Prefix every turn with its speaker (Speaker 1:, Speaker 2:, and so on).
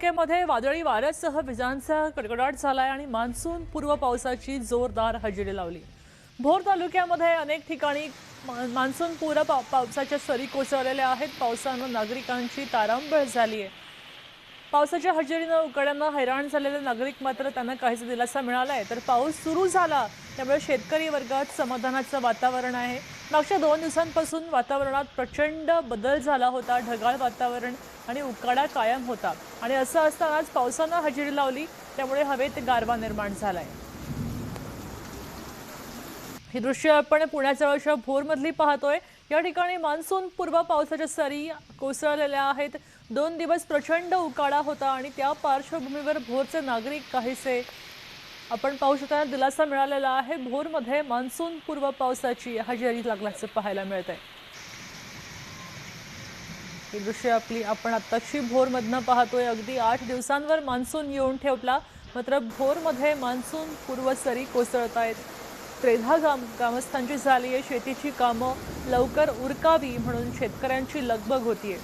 Speaker 1: तालुक्यामध्ये वादळी वाऱ्यासह विजांचा कडकडाट झालाय आणि मान्सून पूर्व पावसाची जोरदार हजेरी लावली। भोर तालुक्यामध्ये अनेक ठिकाणी मान्सून पूर्व पावसाच्या सरी कोसळलेल्या आहेत। पावसानं नागरिकांची तारांबळ झाली आहे। पावसाच्या हजेरीनं उकाड्यांना हैराण झालेले नागरिक मात्र त्यांना काहीसा दिलासा मिळाला आहे। तर पाऊस सुरू झाला त्यामुळे शेतकरी वर्गात समाधानाचं वातावरण आहे। मागच्या 2 दिवसांपासून वातावरणात प्रचंड बदल झाला होता। ढगाळ वातावरण आणि उकाडा कायम होता आणि असं असतानाच पावसानं हजेरी लावली त्यामुळे हवेत गारवा निर्माण झालाय। ही दृश्य आपण पुण्याजवळच्या भोरमधली पाहतोय। या ठिकाणी मान्सून पूर्व पावसाच्या सरी कोसळलेल्या आहेत। 2 दिवस प्रचंड उकाडा होता आणि त्या पार्श्वभूमीवर भोरचे नागरिक काहीसे आपण पाहू शकता दिलासा मिळालेला आहे। भोरमध्ये मान्सून पूर्व पावसाची हजेरी लागल्याचं पाहायला मिळतंय। ही दृश्य आपण आत्ताची भोरमधनं पाहतोय। अगदी 8 दिवसांवर मान्सून येऊन ठेवला, मात्र भोरमध्ये मान्सून पूर्व सरी कोसळत आहेत। त्रेधा ग्रामस्थांची झाली आहे। शेतीची कामं लवकर उरकावी म्हणून शेतकऱ्यांची लगबग होतीये।